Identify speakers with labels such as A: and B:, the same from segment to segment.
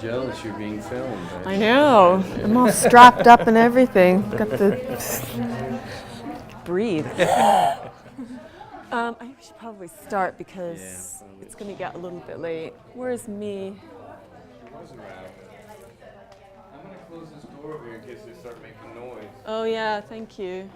A: jealous you're being filmed.
B: I know. I'm all strapped up and everything. Got the breathe. I think we should probably start because it's going to get a little bit late. Where's me?
A: I'm going to close this door over here in case they start making noise.
B: Oh yeah, thank you.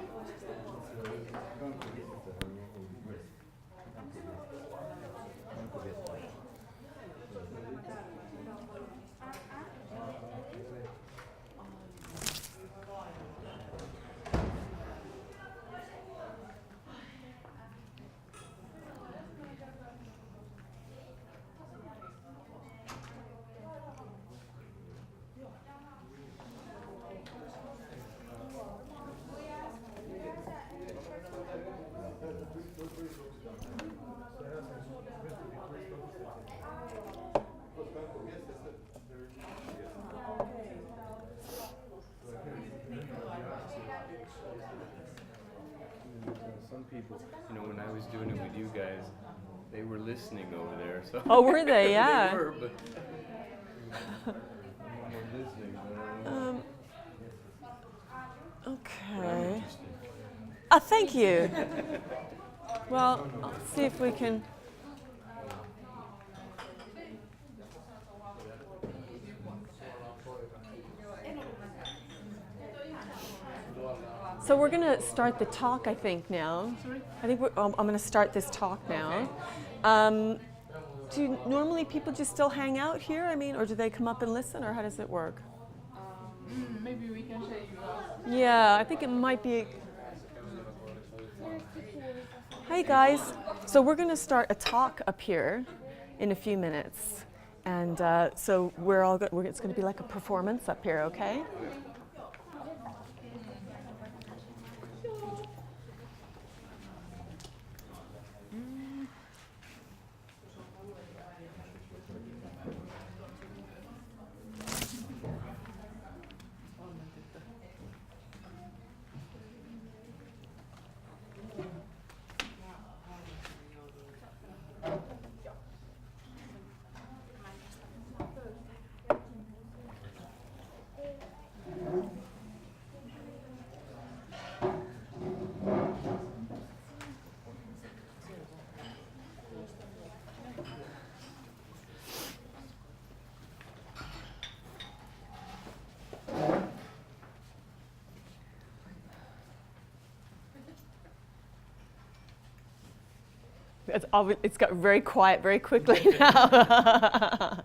A: Some people, when I was doing it with you guys, they were listening over there. So
B: Oh, were they? Yeah.
A: They were, but listening.
B: Okay. Thank you. Well, I'll see if we can. So we're going to start the talk, I think, now. I think I'm going to start this talk now. Do normally people just still hang out here? Or do they come up and listen, or how does it work?
C: Maybe we can show you out.
B: Yeah, I think it might be. Hi, guys. So we're going to start a talk up here in a few minutes. And so it's going to be like a performance up here, okay? It's got very quiet very quickly now.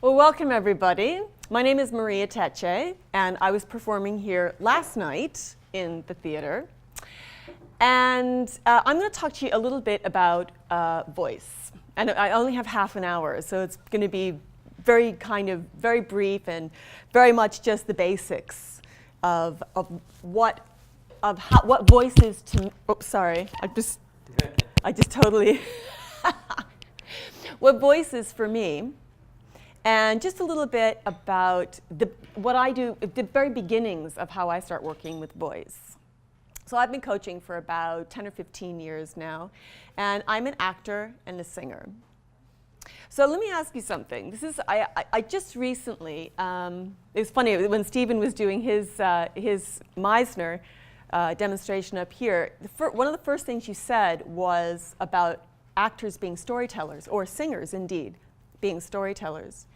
B: Well, welcome everybody. My name is Maria Tecce, and I was performing here last night in the theater. And I'm going to talk to you a little bit about voice. And I only have half an hour, so it's going to be very brief and very much just the basics of what voice is to. Oh, sorry, I just totally. What voice is for me, and just a little bit about what I do at the very beginnings of how I start working with voice. So I've been coaching for about 10 or 15 years now, and I'm an actor and a singer. So let me ask you something. I just recently, it was funny, when Stephen was doing his Meisner demonstration up here, one of the first things you said was about actors being storytellers, or singers indeed, being storytellers.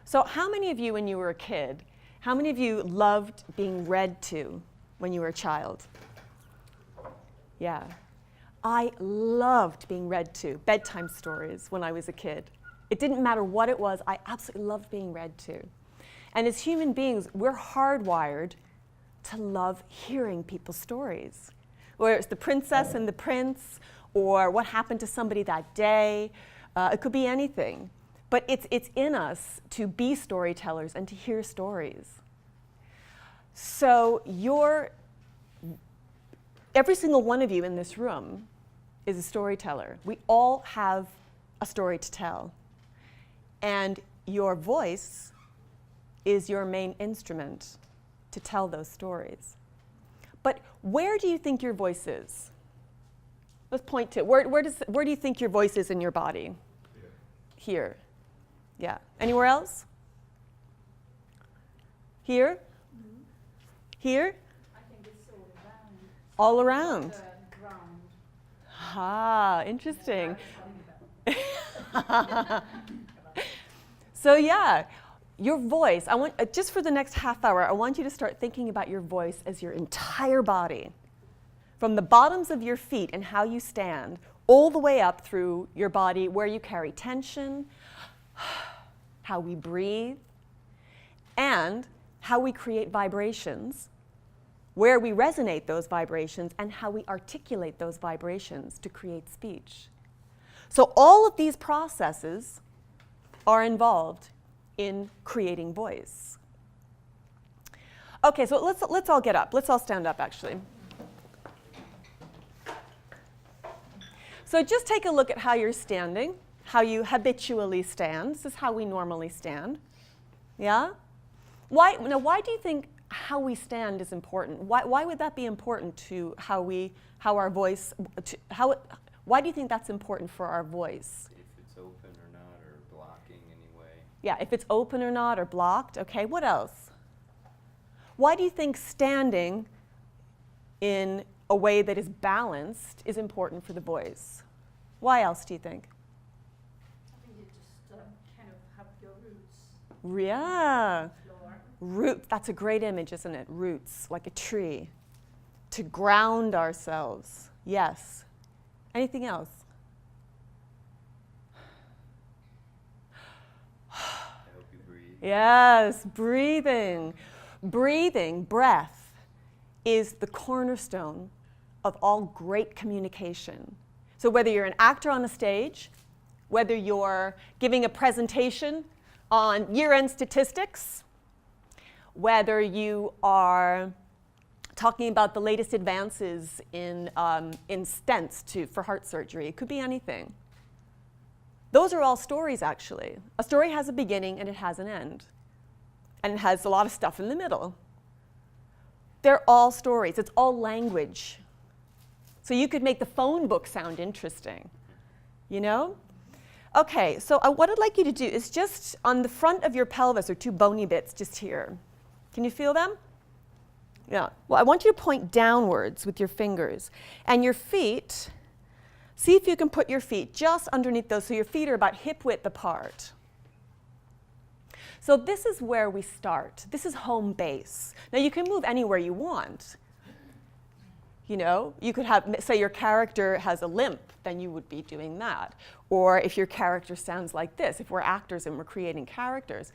B: So how many of you, when you were a kid, how many of you loved being read to when you were a child? Yeah. I loved being read to bedtime stories when I was a kid. It didn't matter what it was, I absolutely loved being read to. And as human beings, we're hardwired to love hearing people's stories. Whether it's the princess and the prince, or what happened to somebody that day. It could be anything. But it's in us to be storytellers and to hear stories. So every single one of you in this room is a storyteller. We all have a story to tell. And your voice is your main instrument to tell those stories. But where do you think your voice is? Let's point to, where do you think your voice is in your body? Here. Yeah. Anywhere else? Here? Here?
C: I think it's
B: All
C: all around.
B: around.
C: The ground.
B: Ah, interesting. So yeah, your voice, I want, just for the next half hour, I want you to start thinking about your voice as your entire body. From the bottoms of your feet and how you stand, all the way up through your body where you carry tension, how we breathe, and how we create vibrations, where we resonate those vibrations, and how we articulate those vibrations to create speech. So all of these processes are involved in creating voice. Okay, so let's all get up. Let's all stand up, actually. So just take a look at how you're standing, how you habitually stand. This is how we normally stand. Yeah? Why do you think how we stand is important? Why would that be important to why do you think that's important for our voice?
A: If it's open or not, or blocking anyway.
B: Yeah, if it's open or not, or blocked. Okay, what else? Why do you think standing in a way that is balanced is important for the voice? Why else do you think?
C: I think you just kind of have your roots.
B: Yeah.
C: Floor.
B: Root, that's a great image, isn't it? Roots, like a tree. To ground ourselves. Yes. Anything else?
A: I hope you breathe.
B: Yes, breathing. Breathing, breath, is the cornerstone of all great communication. So whether you're an actor on a stage, whether you're giving a presentation on year-end statistics, whether you are talking about the latest advances in stents for heart surgery, it could be anything. Those are all stories, actually. A story has a beginning and it has an end. And it has a lot of stuff in the middle. They're all stories. It's all language. So you could make the phone book sound interesting, you know? Okay, so what I'd like you to do is just on the front of your pelvis are two bony bits just here. Can you feel them? Yeah. Well, I want you to point downwards with your fingers. And your feet, see if you can put your feet just underneath those so your feet are about hip width apart. So this is where we start. This is home base. Now you can move anywhere you want. You know, you could have, say your character has a limp, then you would be doing that. Or if your character sounds like this, if we're actors and we're creating characters.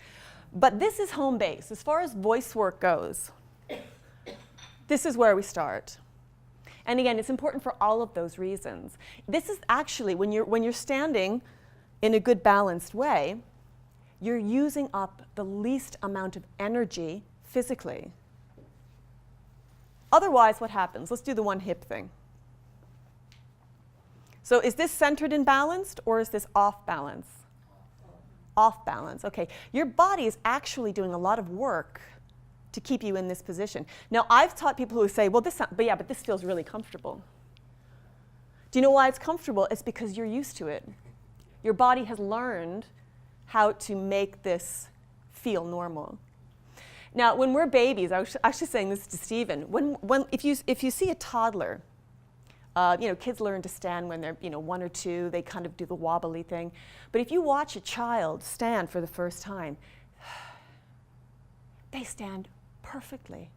B: But this is home base. As far as voice work goes, this is where we start. And again, it's important for all of those reasons. This is actually, when you're standing in a good balanced way, you're using up the least amount of energy physically. Otherwise, what happens? Let's do the one hip thing. So is this centered and balanced, or is this off balance? Off balance, okay. Your body is actually doing a lot of work to keep you in this position. Now, I've taught people who say, well, but this feels really comfortable. Do you know why it's comfortable? It's because you're used to it. Your body has learned how to make this feel normal. Now, when we're babies, I was actually saying this to Stephen, if you see a toddler, kids learn to stand when they're 1 or 2, they kind of do the wobbly thing. But if you watch a child stand for the first time, they stand perfectly.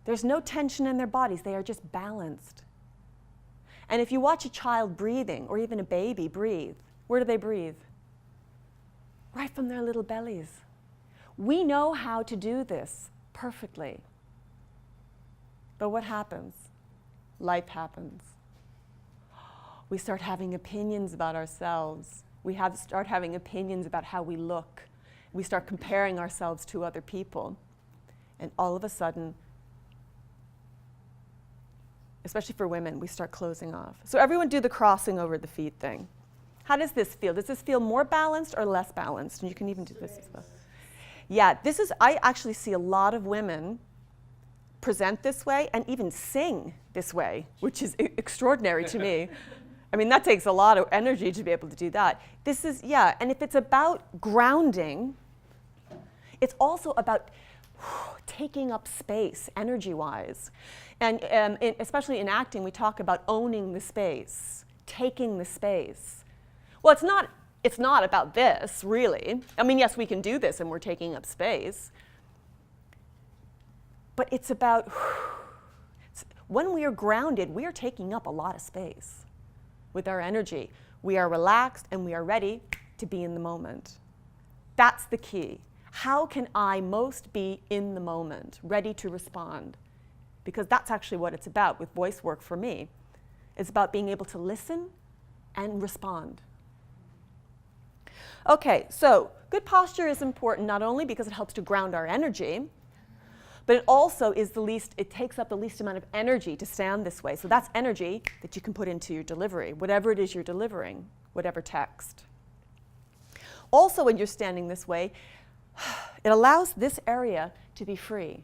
B: There's no tension in their bodies, they are just balanced. And if you watch a child breathing, or even a baby breathe, where do they breathe? Right from their little bellies. We know how to do this perfectly. But what happens? Life happens. We start having opinions about ourselves. We start having opinions about how we look. We start comparing ourselves to other people. And all of a sudden, especially for women, we start closing off. So everyone do the crossing over the feet thing. How does this feel? Does this feel more balanced or less balanced? And you can even do this as well. Yeah, I actually see a lot of women present this way and even sing this way, which is extraordinary to me. I mean, that takes a lot of energy to be able to do that. This is, yeah, and if it's about grounding, it's also about taking up space energy-wise. And especially in acting, we talk about owning the space, taking the space. Well, it's not about this, really. I mean, yes, we can do this and we're taking up space. But it's about, when we are grounded, we are taking up a lot of space with our energy. We are relaxed and we are ready to be in the moment. That's the key. How can I most be in the moment, ready to respond? Because that's actually what it's about with voice work for me. It's about being able to listen and respond. Okay, so good posture is important not only because it helps to ground our energy, but it also is it takes up the least amount of energy to stand this way. So that's energy that you can put into your delivery, whatever it is you're delivering, whatever text. Also, when you're standing this way, it allows this area to be free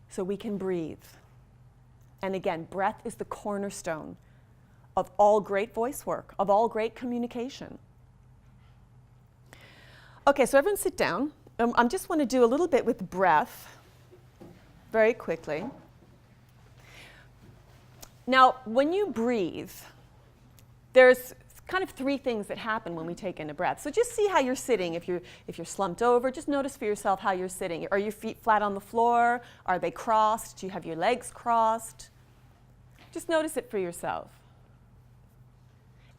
B: so we can breathe. And again, breath is the cornerstone of all great voice work, of all great communication. Okay, so everyone sit down. I just want to do a little bit with breath very quickly. Now, when you breathe, there's kind of three things that happen when we take in a breath. So just see how you're sitting. If you're slumped over, just notice for yourself how you're sitting. Are your feet flat on the floor? Are they crossed? Do you have your legs crossed? Just notice it for yourself.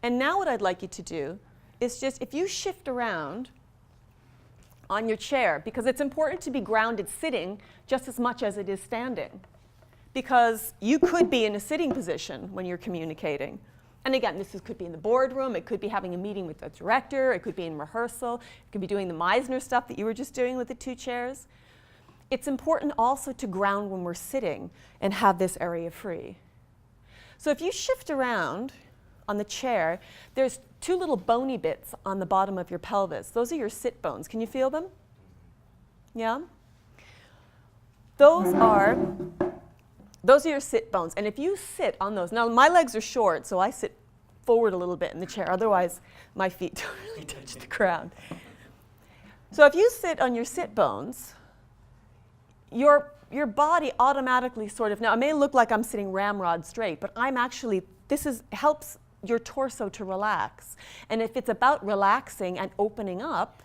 B: And now what I'd like you to do is just, if you shift around on your chair, because it's important to be grounded sitting just as much as it is standing. Because you could be in a sitting position when you're communicating. And again, could be in the boardroom, it could be having a meeting with the director, it could be in rehearsal, it could be doing the Meisner stuff that you were just doing with the two chairs. It's important also to ground when we're sitting and have this area free. So if you shift around on the chair, there's two little bony bits on the bottom of your pelvis. Those are your sit bones. Can you feel them? Yeah? Those are your sit bones. And if you sit on those, now my legs are short, so I sit forward a little bit in the chair. Otherwise, my feet don't really touch the ground. So if you sit on your sit bones, your body automatically sort of, now it may look like I'm sitting ramrod straight, but I'm actually, helps your torso to relax. And if it's about relaxing and opening up,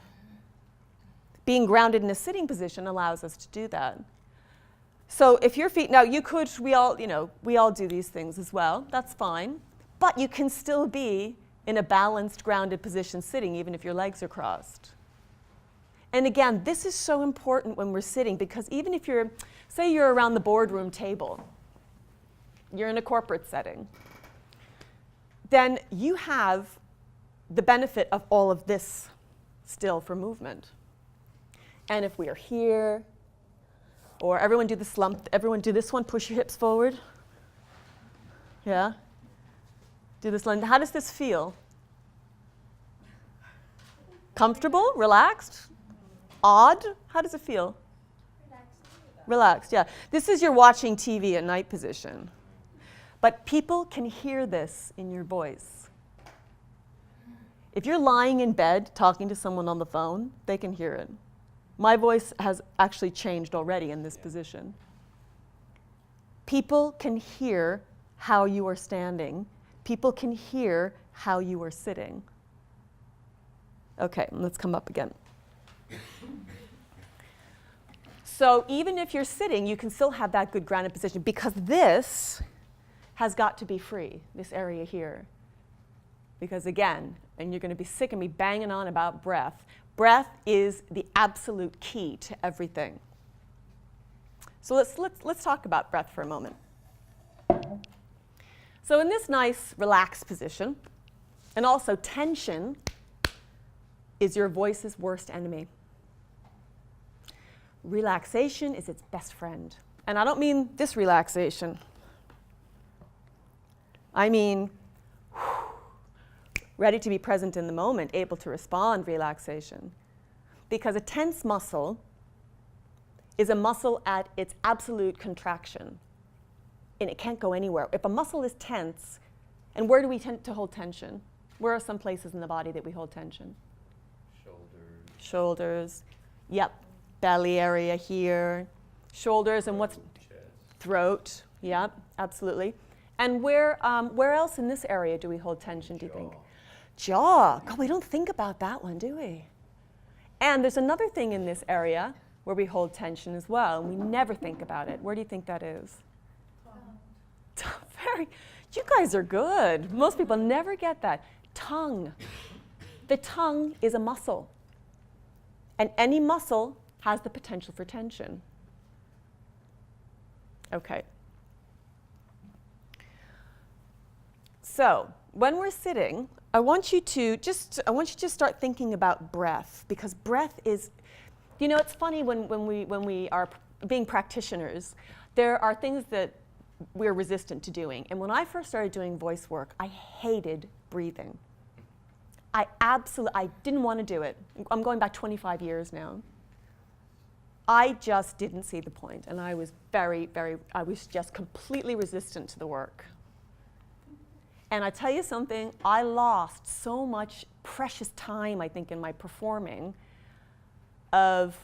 B: being grounded in a sitting position allows us to do that. So if your feet, now we all do these things as well, that's fine. But you can still be in a balanced, grounded position sitting, even if your legs are crossed. And again, this is so important when we're sitting, because even if say you're around the boardroom table, you're in a corporate setting, then you have the benefit of all of this still for movement. And if we are here, or everyone do the slump, everyone do this one, push your hips forward. Yeah? Do this one. How does this feel? Comfortable? Relaxed? Odd? How does it feel? Relaxed, yeah. This is your watching TV at night position. But people can hear this in your voice. If you're lying in bed talking to someone on the phone, they can hear it. My voice has actually changed already in this position. People can hear how you are standing. People can hear how you are sitting. Okay, let's come up again. So even if you're sitting, you can still have that good grounded position, because this has got to be free, this area here. Because again, and you're going to be sick of me banging on about breath, breath is the absolute key to everything. So let's talk about breath for a moment. So in this nice relaxed position, and also tension is your voice's worst enemy. Relaxation is its best friend. And I don't mean this relaxation. I mean ready to be present in the moment, able to respond relaxation. Because a tense muscle is a muscle at its absolute contraction, and it can't go anywhere. If a muscle is tense, and where do we tend to hold tension? Where are some places in the body that we hold tension?
A: Shoulders.
B: Shoulders. Yep. Belly area here. Shoulders and what's
A: Chest.
B: throat. Yep. Absolutely. And where else in this area do we hold tension? Do you think? Jaw. God, we don't think about that one, do we? And there's another thing in this area where we hold tension as well, and we never think about it. Where do you think that is? Very. You guys are good. Most people never get that. Tongue. The tongue is a muscle. And any muscle has the potential for tension. Okay. So, when we're sitting, I want you to just start thinking about breath, because breath is, you know, it's funny when we are being practitioners, there are things that we're resistant to doing. And when I first started doing voice work, I hated breathing. I didn't want to do it. I'm going back 25 years now. I just didn't see the point, and I was I was just completely resistant to the work. And I tell you something, I lost so much precious time, I think, in my performing of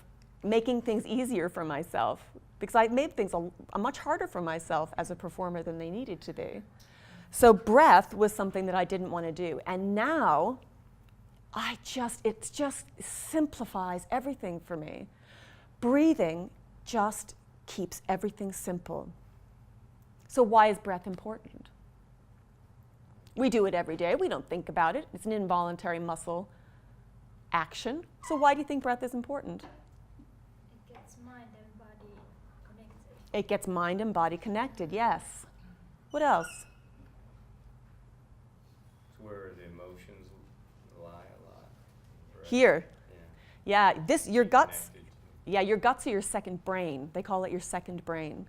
B: making things easier for myself, because I made things much harder for myself as a performer than they needed to be. So breath was something that I didn't want to do. And now, it just simplifies everything for me. Breathing just keeps everything simple. So why is breath important? We do it every day. We don't think about it. It's an involuntary muscle action. So why do you think breath is important?
C: It gets mind and body connected.
B: It gets mind and body connected, yes. What else?
A: It's where the emotions lie a lot. Right?
B: Here.
A: Yeah.
B: Yeah, your guts.
A: Connected.
B: Yeah, your guts are your second brain. They call it your second brain.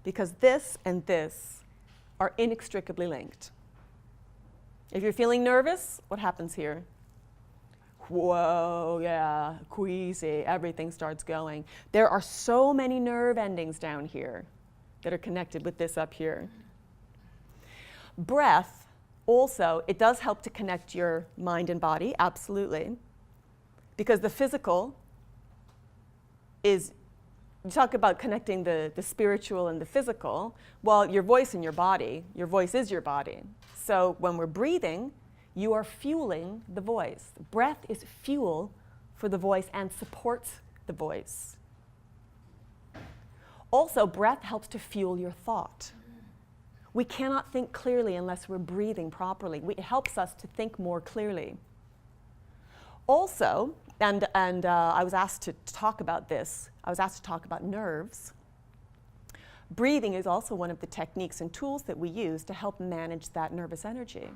B: Because this and this are inextricably linked. If you're feeling nervous, what happens here? Whoa, yeah, queasy, everything starts going. There are so many nerve endings down here that are connected with this up here. Breath, also, it does help to connect your mind and body, absolutely. Because the physical is, you talk about connecting the spiritual and the physical, well, your voice and your voice is your body. So when we're breathing, you are fueling the voice. Breath is fuel for the voice and supports the voice. Also, breath helps to fuel your thought. We cannot think clearly unless we're breathing properly. It helps us to think more clearly. Also, and I was asked to talk about this, I was asked to talk about nerves. Breathing is also one of the techniques and tools that we use to help manage that nervous energy.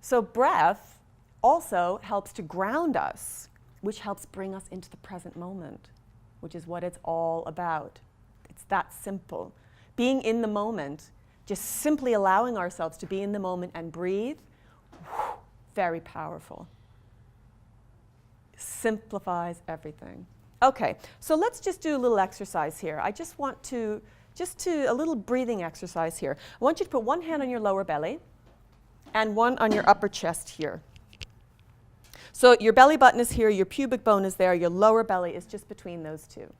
B: So breath also helps to ground us, which helps bring us into the present moment, which is what it's all about. It's that simple. Being in the moment, just simply allowing ourselves to be in the moment and breathe, very powerful. Simplifies everything. Okay, so let's just do a little exercise here. I just want to, a little breathing exercise here. I want you to put one hand on your lower belly and one on your upper chest here. So your belly button is here, your pubic bone is there, your lower belly is just between those two.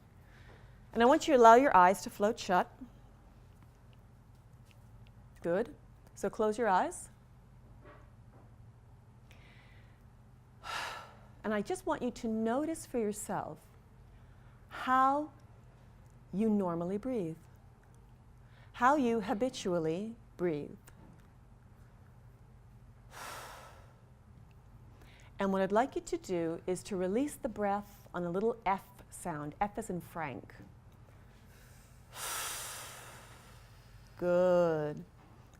B: And I want you to allow your eyes to float shut. Good. So close your eyes. And I just want you to notice for yourself how you normally breathe, how you habitually breathe. And what I'd like you to do is to release the breath on a little F sound, F as in Frank. Good.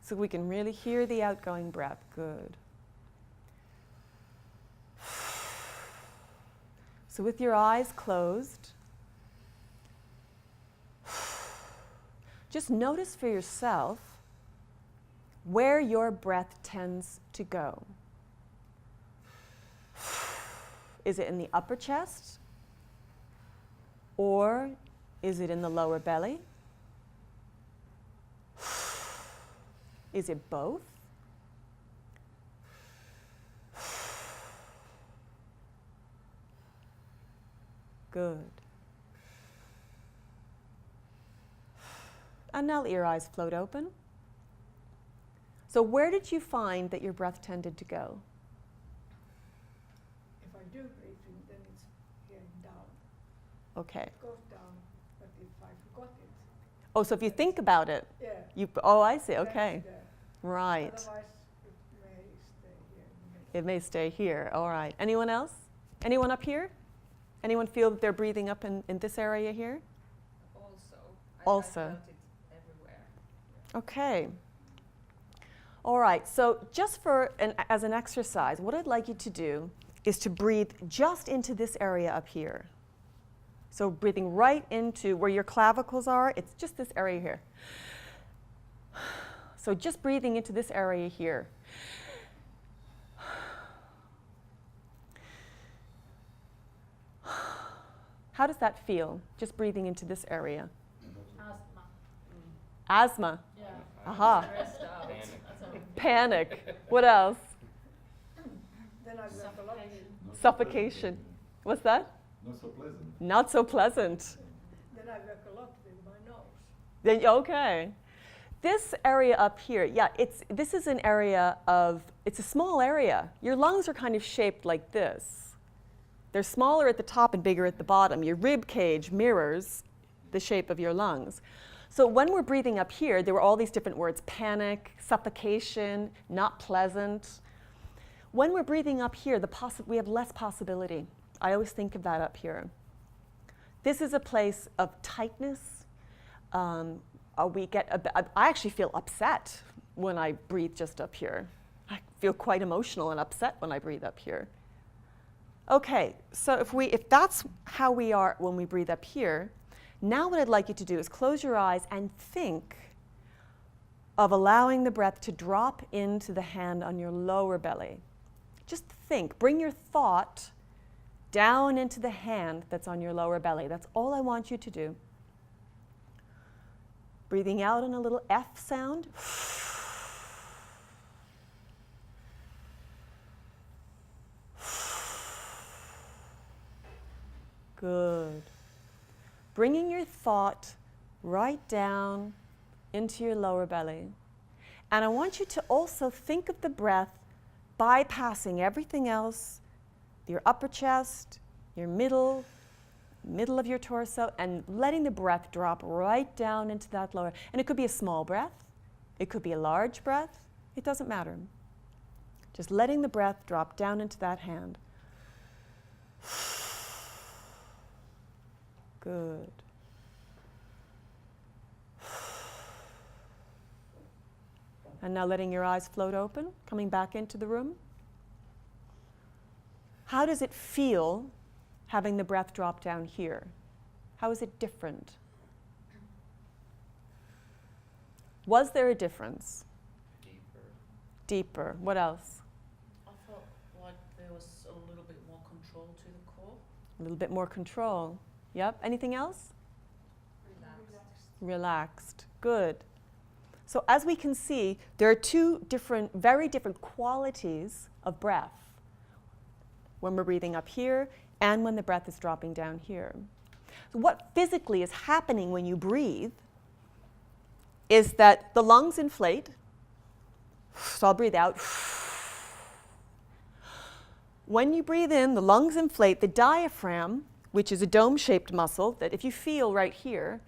B: So we can really hear the outgoing breath. Good. So with your eyes closed, just notice for yourself where your breath tends to go. Is it in the upper chest? Or is it in the lower belly? Is it both? Good. And now let your eyes float open. So where did you find that your breath tended to go?
C: If I do breathing, then it's here down.
B: Okay.
C: It goes down, but if I forgot it,
B: Oh, so if you think about it,
C: yeah.
B: oh, I see,
C: then
B: okay.
C: it's there.
B: Right.
C: Otherwise, it may stay here.
B: It may stay here, all right. Anyone else? Anyone up here? Anyone feel that they're breathing up in this area here? Also.
D: I felt it everywhere.
B: Okay. All right, so just for as an exercise, what I'd like you to do is to breathe just into this area up here. So breathing right into where your clavicles are, it's just this area here. So just breathing into this area here. How does that feel, just breathing into this area?
C: Asthma.
B: Asthma.
C: Yeah.
B: Aha.
D: Stressed out.
B: Panic. What else?
C: Then I work a lot.
B: Suffocation. What's that?
E: Not so pleasant.
B: Not so pleasant.
C: Then I work a lot with my nose.
B: Then, okay. This area up here, yeah, this is an area of, it's a small area. Your lungs are kind of shaped like this. They're smaller at the top and bigger at the bottom. Your rib cage mirrors the shape of your lungs. So when we're breathing up here, there were all these different words: panic, suffocation, not pleasant. When we're breathing up here, we have less possibility. I always think of that up here. This is a place of tightness. I actually feel upset when I breathe just up here. I feel quite emotional and upset when I breathe up here. Okay, so if that's how we are when we breathe up here, now what I'd like you to do is close your eyes and think of allowing the breath to drop into the hand on your lower belly. Just think, bring your thought down into the hand that's on your lower belly. That's all I want you to do. Breathing out in a little F sound. Good. Bringing your thought right down into your lower belly. And I want you to also think of the breath bypassing everything else, your upper chest, your middle of your torso, and letting the breath drop right down into that lower. And it could be a small breath. It could be a large breath. It doesn't matter. Just letting the breath drop down into that hand. Good. And now letting your eyes float open, coming back into the room. How does it feel having the breath drop down here? How is it different? Was there a difference? Deeper. What else?
D: I felt like there was a little bit more control to the core.
B: A little bit more control. Yep. Anything else? Relaxed. Good. So as we can see, there are two very different qualities of breath when we're breathing up here and when the breath is dropping down here. So what physically is happening when you breathe is that the lungs inflate. So I'll breathe out. When you breathe in, the lungs inflate. The diaphragm, which is a dome-shaped muscle that if you feel right here,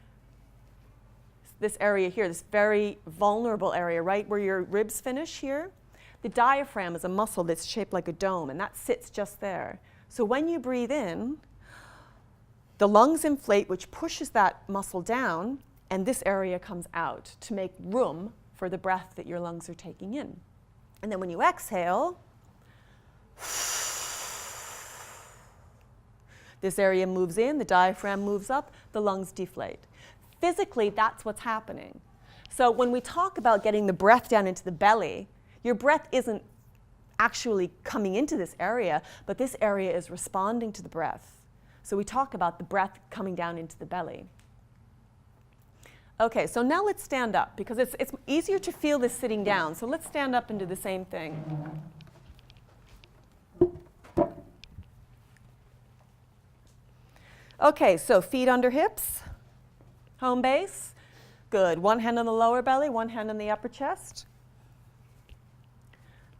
B: this area here, this very vulnerable area, right where your ribs finish here, the diaphragm is a muscle that's shaped like a dome, and that sits just there. So when you breathe in, the lungs inflate, which pushes that muscle down, and this area comes out to make room for the breath that your lungs are taking in. And then when you exhale, this area moves in, the diaphragm moves up, the lungs deflate. Physically, that's what's happening. So when we talk about getting the breath down into the belly, your breath isn't actually coming into this area, but this area is responding to the breath. So we talk about the breath coming down into the belly. Okay, so now let's stand up, because it's easier to feel this sitting down. So let's stand up and do the same thing. Okay, so feet under hips, home base. Good. One hand on the lower belly, one hand on the upper chest.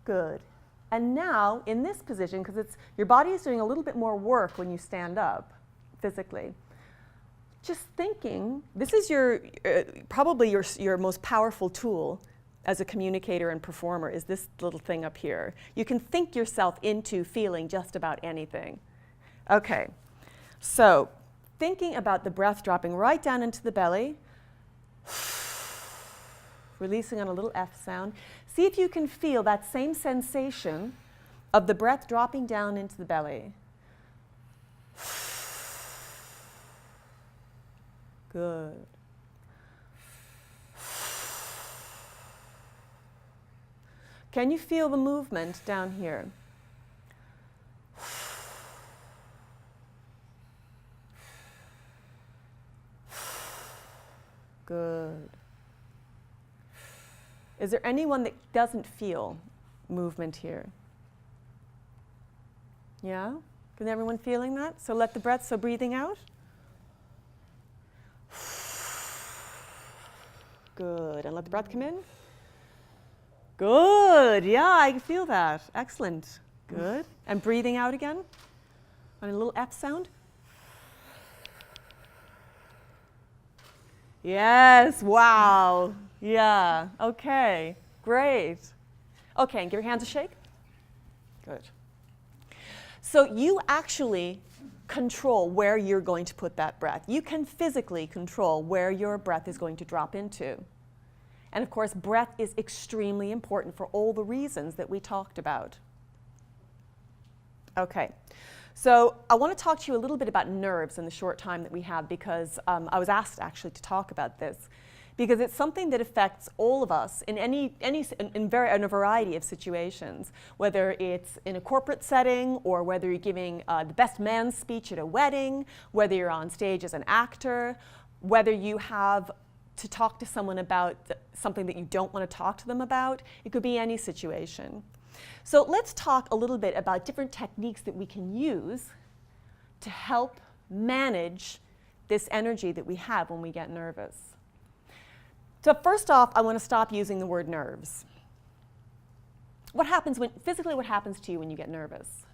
B: Good. And now, in this position, because your body is doing a little bit more work when you stand up physically, just thinking, this is probably your most powerful tool as a communicator and performer, is this little thing up here. You can think yourself into feeling just about anything. Okay, so thinking about the breath dropping right down into the belly, releasing on a little F sound. See if you can feel that same sensation of the breath dropping down into the belly. Good. Can you feel the movement down here? Good. Is there anyone that doesn't feel movement here? Yeah? Is everyone feeling that? So let the breath, so breathing out. Good. And let the breath come in. Good. Yeah, I can feel that. Excellent. Good. And breathing out again on a little F sound. Yes. Wow. Yeah. Okay. Great. Okay, and give your hands a shake. Good. So you actually control where you're going to put that breath. You can physically control where your breath is going to drop into. And of course, breath is extremely important for all the reasons that we talked about. Okay. So I want to talk to you a little bit about nerves in the short time that we have, because I was asked actually to talk about this, because it's something that affects all of us in in a variety of situations, whether it's in a corporate setting or whether you're giving the best man speech at a wedding, whether you're on stage as an actor, whether you have to talk to someone about something that you don't want to talk to them about. It could be any situation. So let's talk a little bit about different techniques that we can use to help manage this energy that we have when we get nervous. So first off, I want to stop using the word nerves. What happens physically, what happens to you when you get nervous?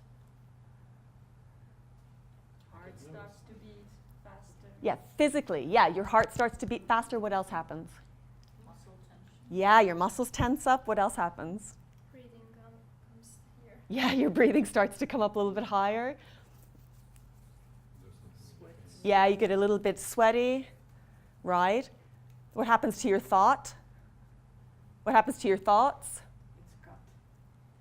C: Heart starts to beat faster.
B: Yeah, physically, yeah, your heart starts to beat faster. What else happens?
D: Muscle tension.
B: Yeah, your muscles tense up. What else happens?
C: Breathing comes here.
B: Yeah, your breathing starts to come up a little bit higher.
D: Sweats.
B: Yeah, you get a little bit sweaty, right? What happens to your thought? What happens to your thoughts?
D: It's gut.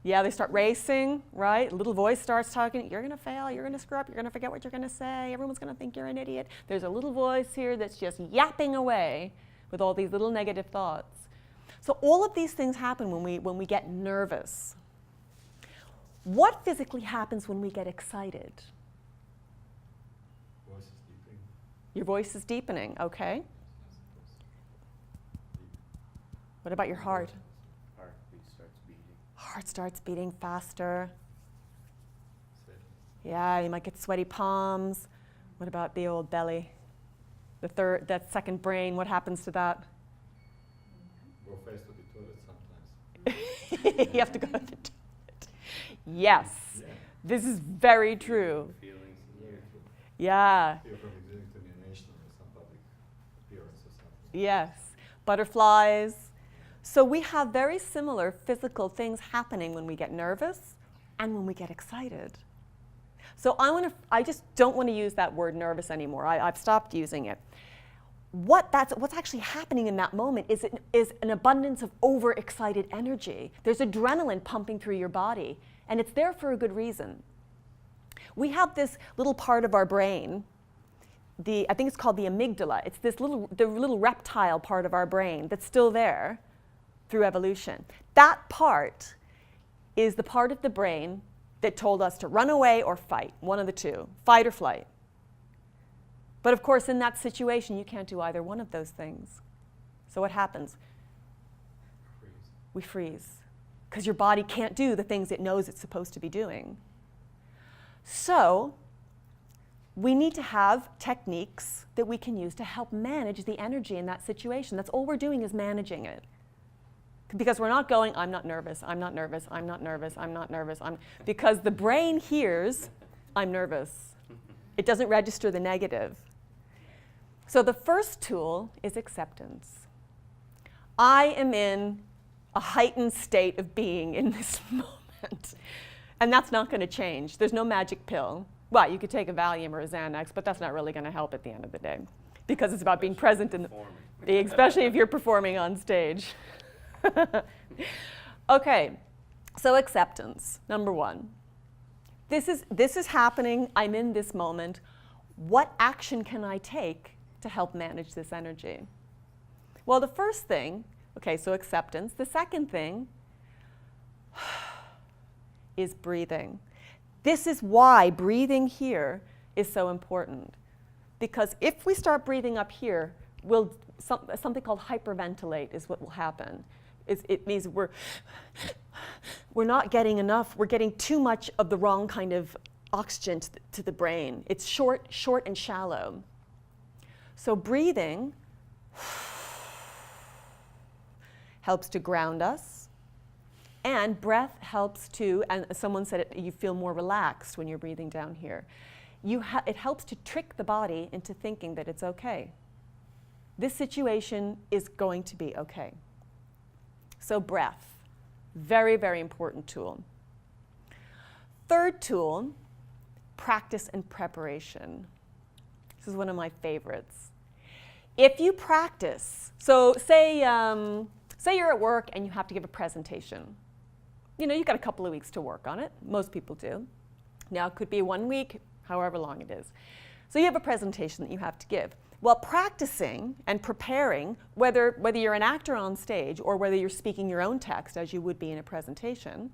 B: Yeah, they start racing, right? A little voice starts talking. You're going to fail. You're going to screw up. You're going to forget what you're going to say. Everyone's going to think you're an idiot. There's a little voice here that's just yapping away with all these little negative thoughts. So all of these things happen when we get nervous. What physically happens when we get excited?
A: Voice is deepening.
B: Your voice is deepening, okay. What about your heart?
A: Heartbeat starts beating.
B: Heart starts beating faster.
A: Sweat.
B: Yeah, you might get sweaty palms. What about the old belly? That second brain, what happens to that?
A: Go face to the toilet sometimes.
B: You have to go to the toilet. Yes,
A: Yeah.
B: this is very true.
A: Feelings in here.
B: Yeah,
A: Fear from existing to be a nation or some public appearance or something.
B: yes. Butterflies. So we have very similar physical things happening when we get nervous and when we get excited. So I just don't want to use that word nervous anymore. I've stopped using it. What's actually happening in that moment is an abundance of overexcited energy. There's adrenaline pumping through your body, and it's there for a good reason. We have this little part of our brain, I think it's called the amygdala. It's the little reptile part of our brain that's still there through evolution. That part is the part of the brain that told us to run away or fight, one of the two, fight or flight. But of course, in that situation, you can't do either one of those things. So what happens? We freeze. Because your body can't do the things it knows it's supposed to be doing. So we need to have techniques that we can use to help manage the energy in that situation. That's all we're doing is managing it. Because we're not going, I'm not nervous, I'm not nervous, I'm not nervous, I'm not nervous. Because the brain hears, I'm nervous. It doesn't register the negative. So the first tool is acceptance. I am in a heightened state of being in this moment. And that's not going to change. There's no magic pill. Well, you could take a Valium or a Xanax, but that's not really going to help at the end of the day. Because it's about being present in the, especially if you're performing on stage. Okay, so acceptance, number one. This is happening, I'm in this moment. What action can I take to help manage this energy? Well, the first thing, okay, so acceptance. The second thing is breathing. This is why breathing here is so important. Because if we start breathing up here, something called hyperventilate is what will happen. It means we're not getting enough, we're getting too much of the wrong kind of oxygen to the brain. It's short and shallow. So breathing helps to ground us, and breath helps to, and someone said you feel more relaxed when you're breathing down here. It helps to trick the body into thinking that it's okay. This situation is going to be okay. So breath, very, very important tool. Third tool, practice and preparation. This is one of my favorites. If you practice, so say you're at work and you have to give a presentation. You know, you've got a couple of weeks to work on it. Most people do. Now, it could be 1 week, however long it is. So you have a presentation that you have to give. Well, practicing and preparing, whether you're an actor on stage or whether you're speaking your own text as you would be in a presentation,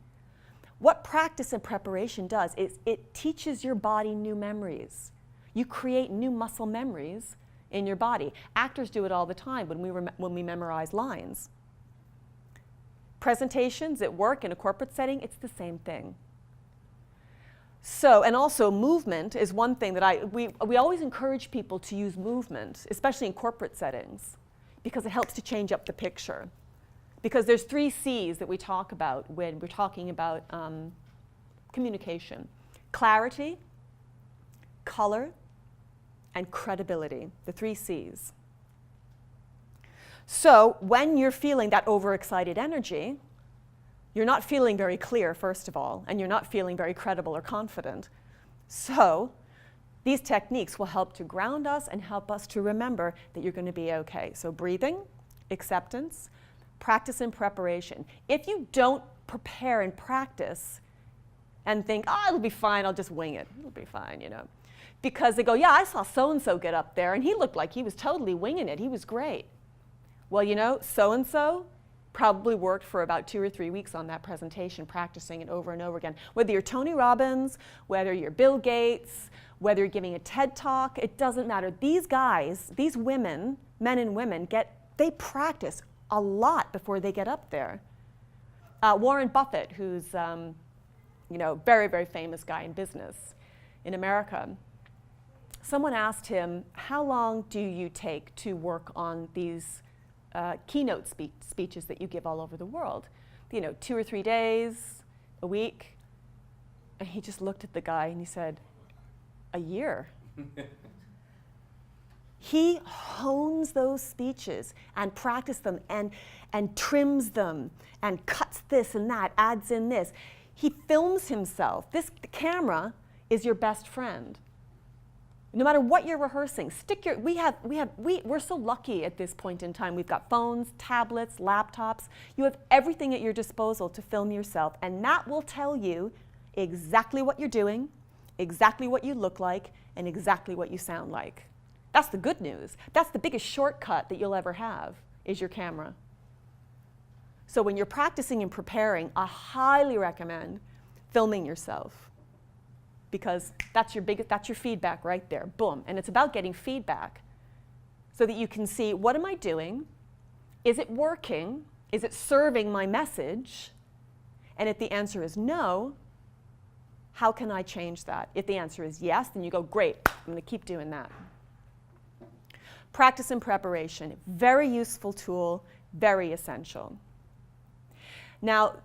B: what practice and preparation does is it teaches your body new memories. You create new muscle memories in your body. Actors do it all the time when we memorize lines. Presentations at work in a corporate setting, it's the same thing. So, and also movement is one thing that we always encourage people to use movement, especially in corporate settings, because it helps to change up the picture. Because there's 3 C's that we talk about when we're talking about communication: clarity, color, and credibility, the 3 C's. So when you're feeling that overexcited energy, you're not feeling very clear, first of all, and you're not feeling very credible or confident. So these techniques will help to ground us and help us to remember that you're going to be okay. So breathing, acceptance, practice and preparation. If you don't prepare and practice and think, oh, it'll be fine, I'll just wing it. It'll be fine, you know. Because they go, yeah, I saw so-and-so get up there, and he looked like he was totally winging it. He was great. Well, you know, so-and-so probably worked for about 2 or 3 weeks on that presentation, practicing it over and over again. Whether you're Tony Robbins, whether you're Bill Gates, whether you're giving a TED Talk, it doesn't matter. These guys, these women, men and women, they practice a lot before they get up there. Warren Buffett, who's you know, very, very famous guy in business in America, someone asked him, how long do you take to work on these keynote speeches that you give all over the world? You know, 2 or 3 days, a week? And he just looked at the guy and he said, a year. He hones those speeches and practices them and trims them and cuts this and that, adds in this. He films himself. The camera is your best friend. No matter what you're rehearsing, we're so lucky at this point in time. We've got phones, tablets, laptops. You have everything at your disposal to film yourself, and that will tell you exactly what you're doing, exactly what you look like, and exactly what you sound like. That's the good news. That's the biggest shortcut that you'll ever have, is your camera. So when you're practicing and preparing, I highly recommend filming yourself. because that's your feedback right there, boom. And it's about getting feedback so that you can see, what am I doing? Is it working? Is it serving my message? And if the answer is no, how can I change that? If the answer is yes, then you go, great, I'm going to keep doing that. Practice and preparation, very useful tool, very essential. Now,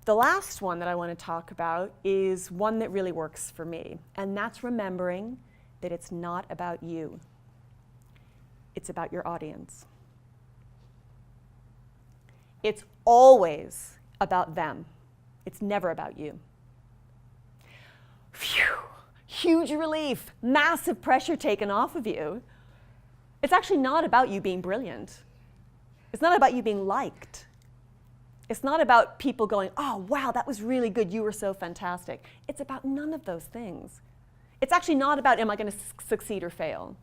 B: the last one that I want to talk about is one that really works for me, and that's remembering that it's not about you. It's about your audience. It's always about them. It's never about you. Phew, huge relief, massive pressure taken off of you. It's actually not about you being brilliant. It's not about you being liked. It's not about people going, oh, wow, that was really good, you were so fantastic. It's about none of those things. It's actually not about, am I going to succeed or fail?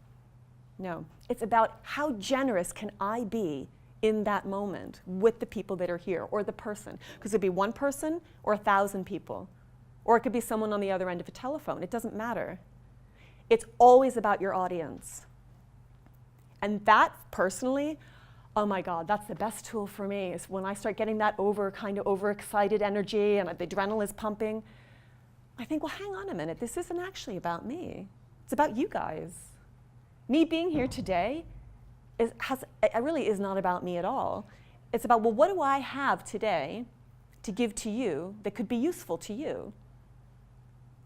B: No, it's about how generous can I be in that moment with the people that are here, or the person. Because it could be one person or 1,000 people. Or it could be someone on the other end of a telephone. It doesn't matter. It's always about your audience. And that, personally, oh my God, that's the best tool for me, is when I start getting that kind of overexcited energy and the adrenaline is pumping, I think, well, hang on a minute, this isn't actually about me. It's about you guys. Me being here today it really is not about me at all. It's about, well, what do I have today to give to you that could be useful to you?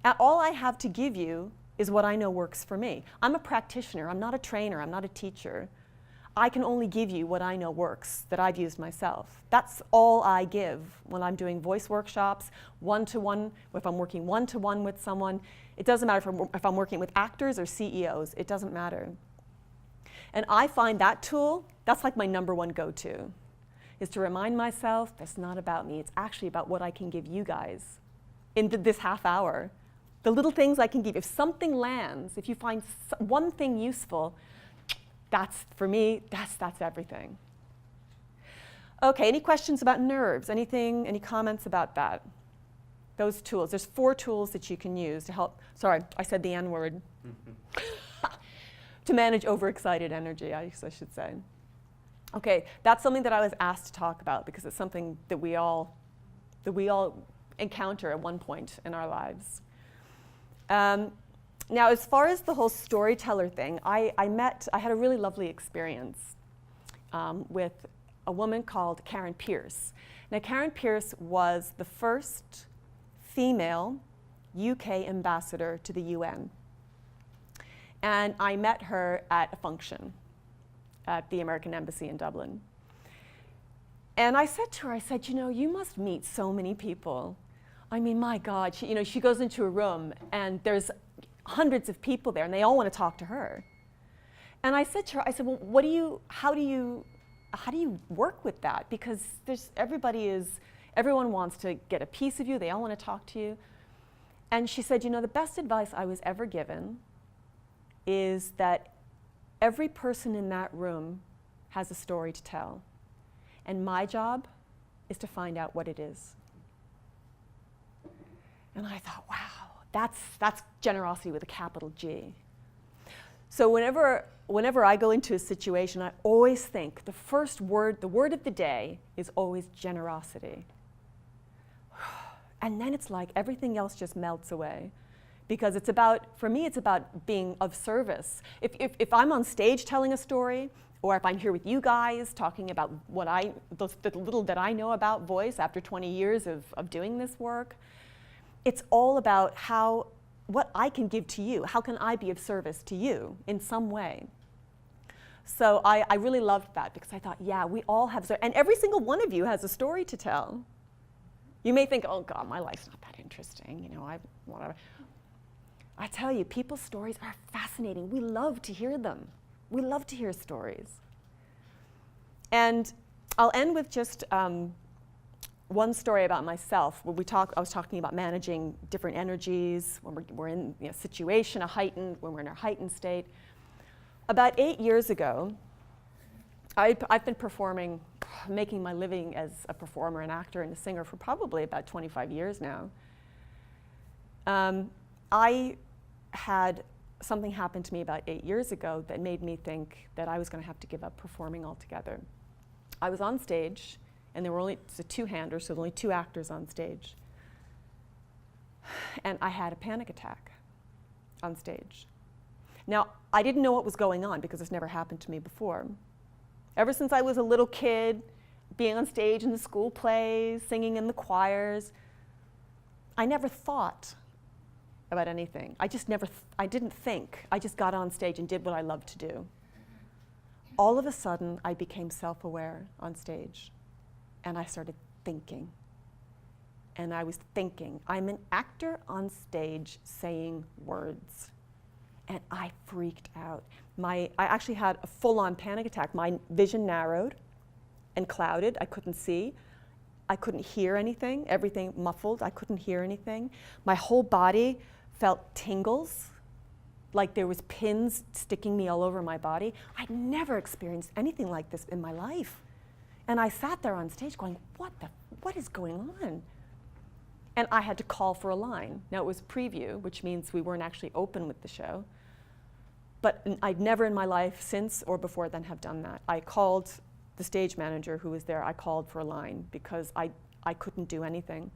B: And all I have to give you is what I know works for me. I'm a practitioner. I'm not a trainer. I'm not a teacher. I can only give you what I know works, that I've used myself. That's all I give when I'm doing voice workshops, one-to-one, if I'm working one-to-one with someone. It doesn't matter if I'm working with actors or CEOs. It doesn't matter. And I find that tool, that's like my number one go-to, is to remind myself that's not about me. It's actually about what I can give you guys in this half hour. The little things I can give. If something lands, if you find one thing useful, that's, for me, that's everything. Okay, any questions about nerves? Anything, any comments about that? Those tools. There's 4 tools that you can use to help, sorry, I said the N word. To manage overexcited energy, I should say. Okay, that's something that I was asked to talk about because it's something that we all encounter at one point in our lives. Now, as far as the whole storyteller thing, I had a really lovely experience with a woman called Karen Pierce. Now, Karen Pierce was the first female UK ambassador to the UN. And I met her at a function at the American Embassy in Dublin. And I said to her, I said, you know, you must meet so many people. I mean, my God, she goes into a room and there's hundreds of people there and they all want to talk to her. And I said to her, I said, well, how do you work with that? Because everyone wants to get a piece of you, they all want to talk to you. And she said, you know, the best advice I was ever given is that every person in that room has a story to tell. And my job is to find out what it is. And I thought, wow, that's generosity with a capital G. So whenever I go into a situation, I always think the first word, the word of the day, is always generosity. And then it's like everything else just melts away. Because it's about, for me, it's about being of service. If I'm on stage telling a story, or if I'm here with you guys talking about the little that I know about voice after 20 years of doing this work, it's all about what I can give to you. How can I be of service to you in some way? So I really loved that because I thought, yeah, we all have, and every single one of you has a story to tell. You may think, oh God, my life's not that interesting, whatever. I tell you, people's stories are fascinating. We love to hear them. We love to hear stories. And I'll end with just one story about myself. When I was talking about managing different energies when we're in a situation, when we're in a heightened state. About 8 years ago, I've been performing, making my living as a performer, an actor, and a singer for probably about 25 years now. I had something happen to me about 8 years ago that made me think that I was going to have to give up performing altogether. I was on stage, and there were only, it's a two-hander, so there were only 2 actors on stage. And I had a panic attack on stage. Now, I didn't know what was going on because this never happened to me before. Ever since I was a little kid, being on stage in the school plays, singing in the choirs, I never thought about anything. I just never, I didn't think. I just got on stage and did what I loved to do. All of a sudden, I became self-aware on stage, and I started thinking. And I was thinking, I'm an actor on stage saying words. And I freaked out. I actually had a full-on panic attack. My vision narrowed and clouded. I couldn't see. I couldn't hear anything. Everything muffled. I couldn't hear anything. My whole body felt tingles, like there was pins sticking me all over my body. I'd never experienced anything like this in my life. And I sat there on stage going, what is going on? And I had to call for a line. Now, it was preview, which means we weren't actually open with the show. But I'd never in my life since or before then have done that. I called the stage manager who was there. I called for a line because I couldn't do anything.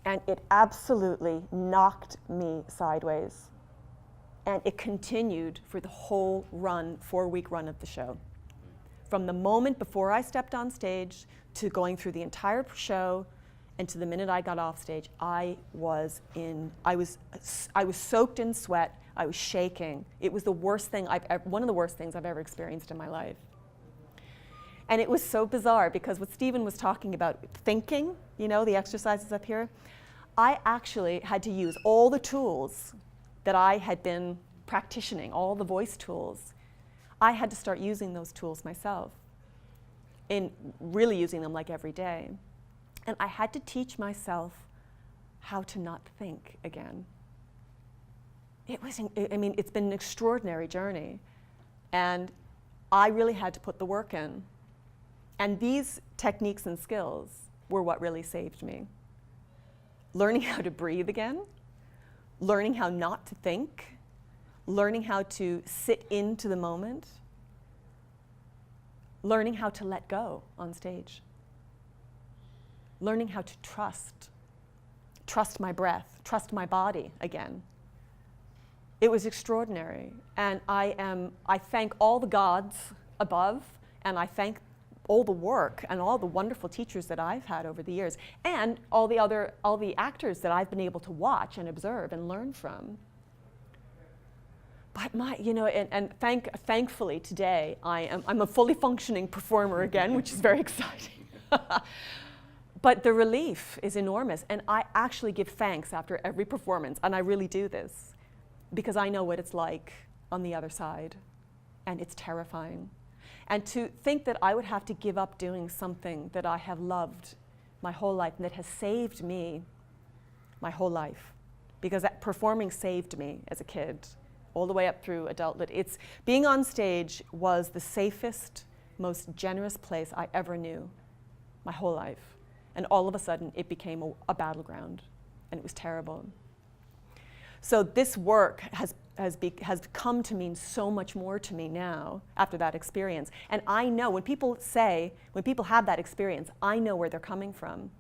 B: And it absolutely knocked me sideways. And it continued for the whole run, 4-week run of the show. From the moment before I stepped on stage to going through the entire show, and to the minute I got off stage, I was soaked in sweat. I was shaking. It was the worst thing one of the worst things I've ever experienced in my life. And it was so bizarre because what Stephen was talking about, thinking, you know, the exercises up here, I actually had to use all the tools that I had been practicing, all the voice tools. I had to start using those tools myself, in really using them like every day. And I had to teach myself how to not think again. It's been an extraordinary journey. And I really had to put the work in. And these techniques and skills were what really saved me. Learning how to breathe again, learning how not to think, learning how to sit into the moment, learning how to let go on stage. Learning how to trust my breath, trust my body again. It was extraordinary. And I thank all the gods above, and I thank all the work and all the wonderful teachers that I've had over the years, and all the actors that I've been able to watch and observe and learn from. But thankfully today, I'm a fully functioning performer again, which is very exciting. But the relief is enormous, and I actually give thanks after every performance, and I really do this, because I know what it's like on the other side, and it's terrifying. And to think that I would have to give up doing something that I have loved my whole life, and that has saved me my whole life, because that performing saved me as a kid, all the way up through adulthood. Being on stage was the safest, most generous place I ever knew my whole life. And all of a sudden, it became a battleground, and it was terrible. So this work has come to mean so much more to me now after that experience. And I know when people have that experience, I know where they're coming from.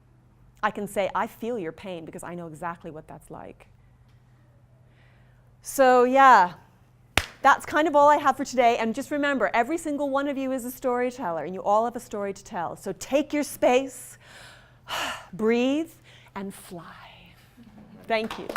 B: I can say, I feel your pain because I know exactly what that's like. So yeah, that's kind of all I have for today. And just remember, every single one of you is a storyteller, and you all have a story to tell. So take your space, breathe, and fly. Thank you.